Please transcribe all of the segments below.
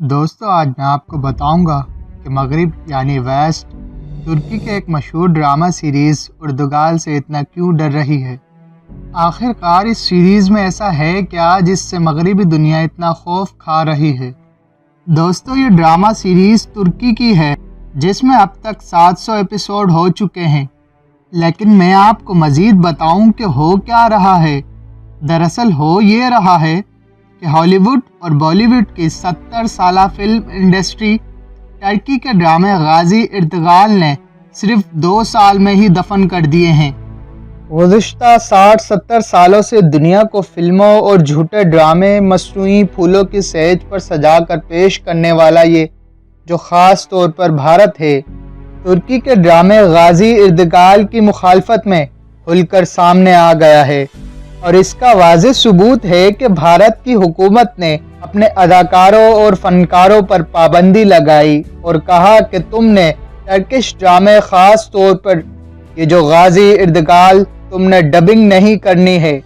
دوستو آج میں آپ کو بتاؤں گا کہ مغرب یعنی ویسٹ ترکی کے ایک مشہور ڈرامہ سیریز اردگال سے اتنا کیوں ڈر رہی ہے۔ آخر کار اس سیریز میں ایسا ہے کیا جس سے مغربی دنیا اتنا خوف کھا رہی ہے۔ دوستو یہ ڈرامہ سیریز ترکی کی ہے جس میں اب تک 700 ایپیسوڈ ہو چکے ہیں، لیکن میں آپ کو مزید بتاؤں کہ ہو کیا رہا ہے۔ دراصل ہو یہ رہا ہے کہ ہالی ووڈ اور بالی ووڈ کی 70 سالہ فلم انڈسٹری ترکی کے ڈرامے غازی ارتغال نے صرف 2 سال میں ہی دفن کر دیے ہیں۔ گزشتہ 60-70 سالوں سے دنیا کو فلموں اور جھوٹے ڈرامے مصنوعی پھولوں کی سیج پر سجا کر پیش کرنے والا یہ جو خاص طور پر بھارت ہے، ترکی کے ڈرامے غازی ارتغال کی مخالفت میں کھل کر سامنے آ گیا ہے، اور اس کا واضح ثبوت ہے کہ بھارت کی حکومت نے اپنے اداکاروں اور فنکاروں پر پابندی لگائی اور کہا کہ تم نے ترکش ڈرامے خاص طور پر یہ جو غازی ارتغال تم نے ڈبنگ نہیں کرنی ہے۔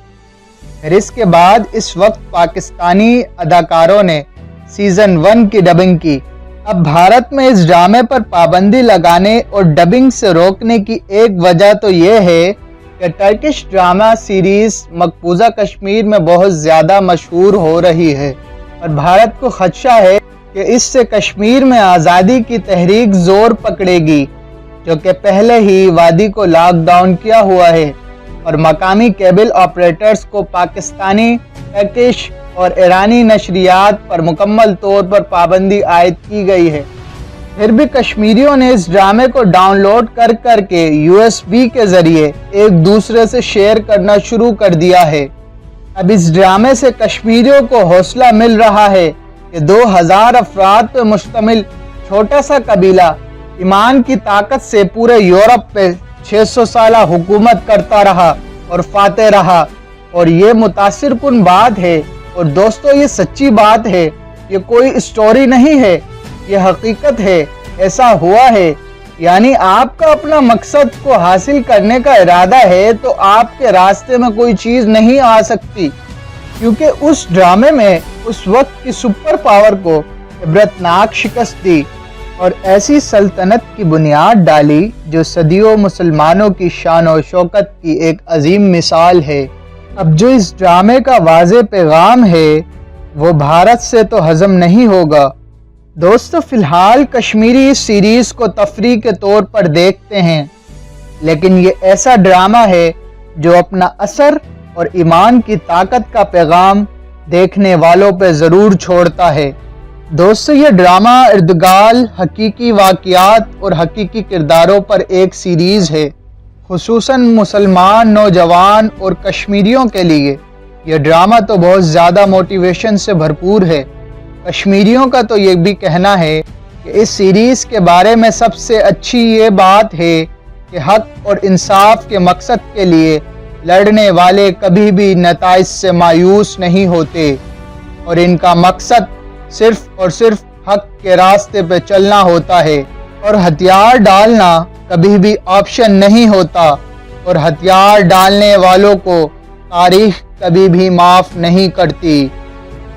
پھر اس کے بعد اس وقت پاکستانی اداکاروں نے سیزن 1 کی ڈبنگ کی۔ اب بھارت میں اس ڈرامے پر پابندی لگانے اور ڈبنگ سے روکنے کی ایک وجہ تو یہ ہے کہ ٹرکش ڈرامہ سیریز مقبوضہ کشمیر میں بہت زیادہ مشہور ہو رہی ہے، اور بھارت کو خدشہ ہے کہ اس سے کشمیر میں آزادی کی تحریک زور پکڑے گی، جو کہ پہلے ہی وادی کو لاک ڈاؤن کیا ہوا ہے، اور مقامی کیبل آپریٹرز کو پاکستانی، ٹرکش اور ایرانی نشریات پر مکمل طور پر پابندی عائد کی گئی ہے۔ پھر بھی کشمیریوں نے اس ڈرامے کو ڈاؤن لوڈ کر کے USB کے ذریعے ایک دوسرے سے شیئر کرنا شروع کر دیا ہے۔ اب اس ڈرامے سے کشمیریوں کو حوصلہ مل رہا ہے کہ 2000 افراد پر مشتمل چھوٹا سا قبیلہ ایمان کی طاقت سے پورے یورپ پہ 600 سالہ حکومت کرتا رہا اور فاتح رہا، اور یہ متاثر کن بات ہے۔ اور دوستو یہ سچی بات ہے، یہ کوئی اسٹوری نہیں ہے، یہ حقیقت ہے، ایسا ہوا ہے۔ یعنی آپ کا اپنا مقصد کو حاصل کرنے کا ارادہ ہے تو آپ کے راستے میں کوئی چیز نہیں آ سکتی، کیونکہ اس ڈرامے میں اس وقت کی سپر پاور کو عبرتناک شکست دی اور ایسی سلطنت کی بنیاد ڈالی جو صدیوں مسلمانوں کی شان و شوکت کی ایک عظیم مثال ہے۔ اب جو اس ڈرامے کا واضح پیغام ہے وہ بھارت سے تو ہضم نہیں ہوگا۔ دوستو فی الحال کشمیری اس سیریز کو تفریح کے طور پر دیکھتے ہیں، لیکن یہ ایسا ڈرامہ ہے جو اپنا اثر اور ایمان کی طاقت کا پیغام دیکھنے والوں پہ ضرور چھوڑتا ہے۔ دوستو یہ ڈرامہ ارتغال حقیقی واقعات اور حقیقی کرداروں پر ایک سیریز ہے۔ خصوصاً مسلمان نوجوان اور کشمیریوں کے لیے یہ ڈرامہ تو بہت زیادہ موٹیویشن سے بھرپور ہے۔ کشمیریوں کا تو یہ بھی کہنا ہے کہ اس سیریز کے بارے میں سب سے اچھی یہ بات ہے کہ حق اور انصاف کے مقصد کے لیے لڑنے والے کبھی بھی نتائج سے مایوس نہیں ہوتے، اور ان کا مقصد صرف اور صرف حق کے راستے پہ چلنا ہوتا ہے، اور ہتھیار ڈالنا کبھی بھی آپشن نہیں ہوتا، اور ہتھیار ڈالنے والوں کو تاریخ کبھی بھی معاف نہیں کرتی۔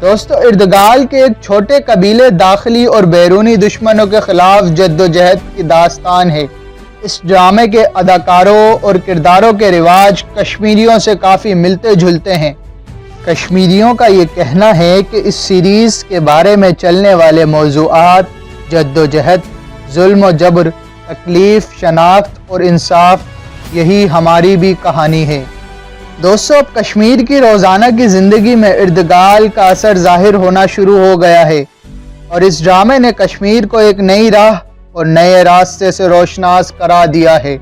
دوستو ارتغال کے ایک چھوٹے قبیلے داخلی اور بیرونی دشمنوں کے خلاف جدوجہد کی داستان ہے۔ اس ڈرامے کے اداکاروں اور کرداروں کے رواج کشمیریوں سے کافی ملتے جلتے ہیں۔ کشمیریوں کا یہ کہنا ہے کہ اس سیریز کے بارے میں چلنے والے موضوعات جدوجہد، ظلم و جبر، تکلیف، شناخت اور انصاف، یہی ہماری بھی کہانی ہے۔ دوستو اب کشمیر کی روزانہ کی زندگی میں ارتغال کا اثر ظاہر ہونا شروع ہو گیا ہے، اور اس ڈرامے نے کشمیر کو ایک نئی راہ اور نئے راستے سے روشناس کرا دیا ہے۔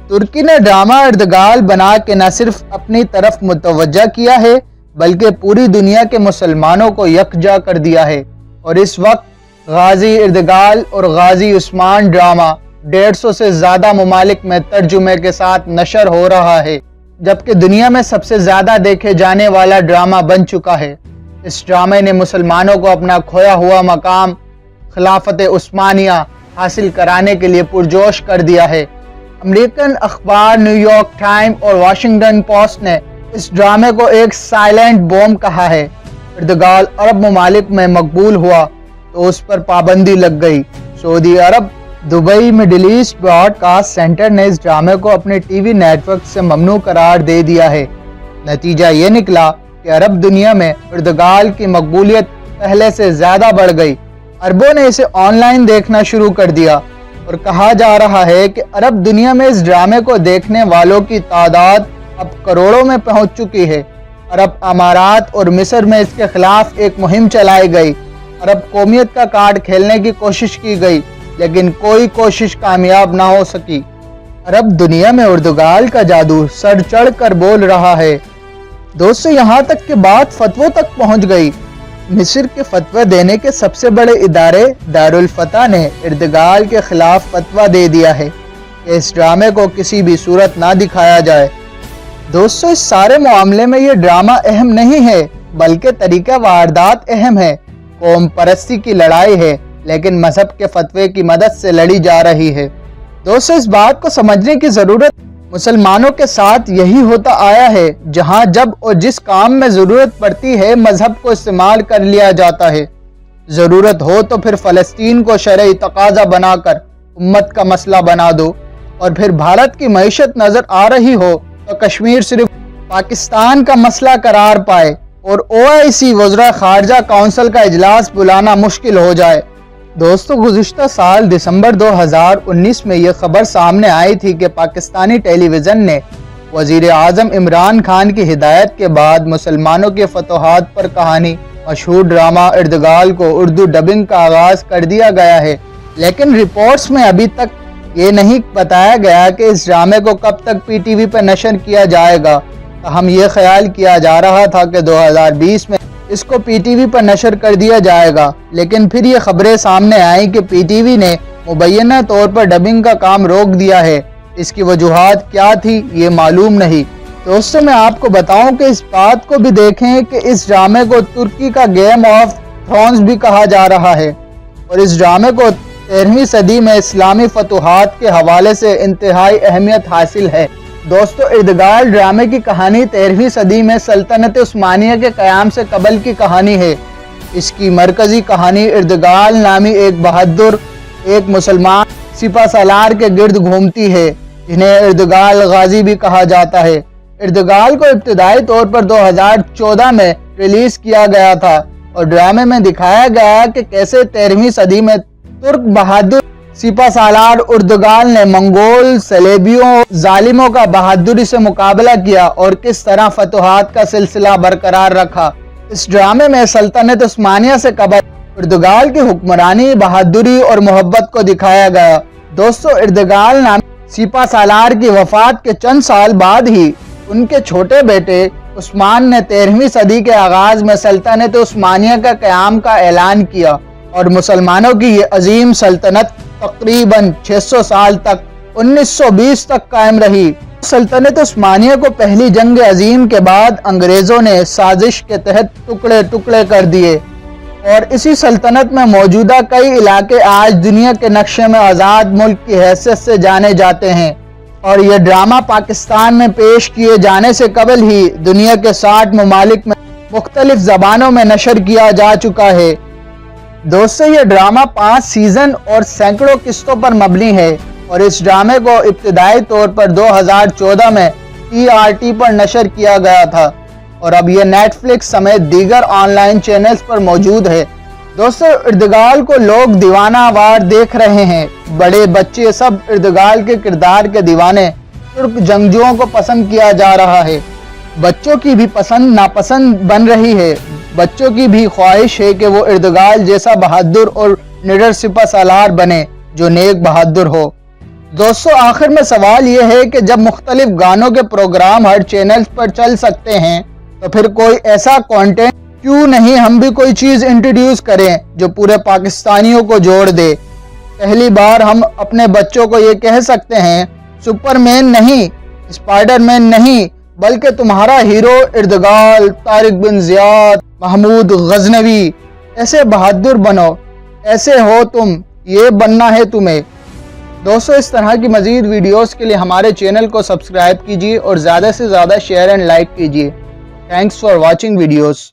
ترکی نے ڈرامہ ارتغال بنا کے نہ صرف اپنی طرف متوجہ کیا ہے بلکہ پوری دنیا کے مسلمانوں کو یکجا کر دیا ہے، اور اس وقت غازی ارتغال اور غازی عثمان ڈرامہ 150 سے زیادہ ممالک میں ترجمے کے ساتھ نشر ہو رہا ہے، جبکہ دنیا میں سب سے زیادہ دیکھے جانے والا ڈرامہ بن چکا ہے۔ اس ڈرامے نے مسلمانوں کو اپنا کھویا ہوا مقام خلافت عثمانیہ حاصل کرانے کے لیے پرجوش کر دیا ہے۔ امریکن اخبار نیو یارک ٹائم اور واشنگٹن پوسٹ نے اس ڈرامے کو ایک سائلنٹ بوم کہا ہے۔ ارتغال عرب ممالک میں مقبول ہوا तो उस पर पाबंदी लग गई। Saudi Arab Dubai Middle East broadcast centre ने इस ड्रामे को अपने टीवी नेटवर्क से ममनू करार दे दिया है। नतीजा ये निकला कि अरब दुनिया में उर्दगाल की मकबूलियत पहले से ज्यादा बढ़ गई। अरबों ने इसे ऑनलाइन देखना शुरू कर दिया और कहा जा रहा है कि अरब दुनिया में इस ड्रामे को देखने वालों की तादाद अब करोड़ों में पहुंच चुकी है। अरब अमारात और मिस्र में इसके खिलाफ एक मुहिम चलाई गई। अरब कौमियत का कार्ड खेलने की कोशिश की गई, लेकिन कोई कोशिश कामयाब ना हो सकी। अरब दुनिया में उर्दगाल का जादू सर चढ़ कर बोल रहा है। दोस्तों, यहाँ तक कि बात फतवों तक पहुँच गई। मिस्र के फतवा देने के सबसे बड़े इदारे दारुल फतह ने उर्दगाल के खिलाफ फतवा दे दिया है कि इस ड्रामे को किसी भी सूरत ना दिखाया जाए। दोस्तों, इस सारे मामले में ये ड्रामा अहम नहीं है, बल्कि तरीका वारदात अहम है। कौम परस्ती की लड़ाई है, लेकिन मजहब के फतवे की मदद से लड़ी जा रही है। दोस्तों, इस बात को समझने की जरूरत मुसलमानों के साथ यही होता आया है। जहां जब और जिस काम में जरूरत पड़ती है, मजहब को इस्तेमाल कर लिया जाता है। जरूरत हो तो फिर फलस्तीन को शरई तकाजा बनाकर उम्मत का मसला बना दो, और फिर भारत की मईशत नजर आ रही हो तो कश्मीर सिर्फ पाकिस्तान का मसला करार पाए और OIC वज़रा खारजा काउंसिल का इजलास बुलाना मुश्किल हो जाए। दोस्तों, गुज़िश्ता साल दिसंबर 2019 में ये खबर सामने आई थी कि पाकिस्तानी टेलीविज़न ने वज़ीर आज़म इमरान खान की हिदायत के बाद मुसलमानों के फतवाहत पर कहानी मशहूर ड्रामा उर्दगाल को उर्दू डबिंग का आगाज़ कर दिया गया है। लेकिन रिपोर्ट्स में अभी तक ये नहीं बताया गया कि इस ड्रामे को कब तक PTV पर नशर किया जाएगा। हम ये ख्याल किया जा रहा था कि 2020 में इसको PTV पर नशर कर दिया जाएगा, लेकिन फिर ये खबरें सामने आई कि PTV ने मुबैना तौर पर डबिंग का काम रोक दिया है। इसकी वजूहात क्या थी ये मालूम नहीं। दोस्तों, मैं आपको बताऊं कि इस बात को भी देखें कि इस ड्रामे को तुर्की का गेम ऑफ थ्रोन्स भी कहा जा रहा है, और इस ड्रामे को 13वीं सदी में इस्लामी फतूहात के हवाले से इंतहाई अहमियत हासिल है। दोस्तों, उर्दगाल ड्रामे की कहानी 13वीं सदी में सल्तनत उस्मानिया के क़याम से कबल की कहानी है। इसकी मरकजी कहानी उर्दगाल नामी एक बहादुर एक मुसलमान सिपा सालार के गिर्द घूमती है, जिन्हें उर्दगाल गाजी भी कहा जाता है। उर्दगाल को इब्तदाई तौर पर 2014 में रिलीज किया गया था और ड्रामे में दिखाया गया कि कैसे 13वीं सदी में तुर्क बहादुर सिपा सालार उर्दगाल ने मंगोल सलेबियों जालिमों का बहादुरी से मुकाबला किया और किस तरह फतूहात का सिलसिला बरकरार रखा। इस ड्रामे में सल्तनत उस्मानिया से कबल उर्दगाल की हुक्मरानी, बहादुरी और मोहब्बत को दिखाया गया। दोस्तों, उर्दगाल नाम सिपा सालार की वफात के चंद साल बाद ही उनके छोटे बेटे उस्मान ने 13वीं सदी के आगाज में सल्तनत उस्मानिया का क़याम का ऐलान किया और मुसलमानों की ये अजीम सल्तनत तकरीबन 600 साल तक 1920 तक कायम रही। सल्तनत उस्मानिया को पहली जंग अजीम के बाद अंग्रेजों ने साजिश के तहत टुकड़े टुकड़े कर दिए और इसी सल्तनत में मौजूदा कई इलाके आज दुनिया के नक्शे में आज़ाद मुल्क की हैसियत से जाने जाते हैं। और यह ड्रामा पाकिस्तान में पेश किए जाने से कबल ही दुनिया के 60 ममालिक में मुख्तलिफ ज़बानों में नशर किया जा चुका है। दोस्तों, यह ड्रामा 5 सीजन और सैकड़ों किस्तों पर मबनी है और इस ड्रामे को इब्तदाई तौर पर 2014 में TRT पर नशर किया गया था और अब यह नेटफ्लिक्स समेत दीगर ऑनलाइन चैनल्स पर मौजूद है। दोस्तों, उर्दगाल को लोग दीवाना वार देख रहे हैं। बड़े बच्चे सब उर्दगाल के किरदार के दीवाने। तुर्क जंगजुओं को पसंद किया जा रहा है। बच्चों की भी पसंद नापसंद बन रही है। बच्चों की भी ख्वाहिश है कि वो उर्दगाल जैसा बहादुर और निडर सिपा सालार बने जो नेक बहादुर हो। दोस्तों, आखिर में सवाल ये है कि जब मुख्तलिफ गानों के प्रोग्राम हर चैनल पर चल सकते हैं तो फिर कोई ऐसा कंटेंट क्यों नहीं हम भी कोई चीज़ इंट्रोड्यूस करें जो पूरे पाकिस्तानियों को जोड़ दे। पहली बार हम अपने बच्चों को ये कह सकते हैं, सुपरमैन नहीं, स्पाइडरमैन नहीं, बल्कि तुम्हारा hero Ertugrul, Tariq bin Ziyad, Mahmud Ghaznavi, ऐसे बहादुर बनो, ऐसे हो तुम, ये बनना है तुम्हें। दोस्तों, इस तरह की मज़ीद वीडियोस के लिए हमारे चैनल को सब्सक्राइब कीजिए और ज़्यादा से ज़्यादा शेयर एंड लाइक कीजिए। Thanks for watching videos.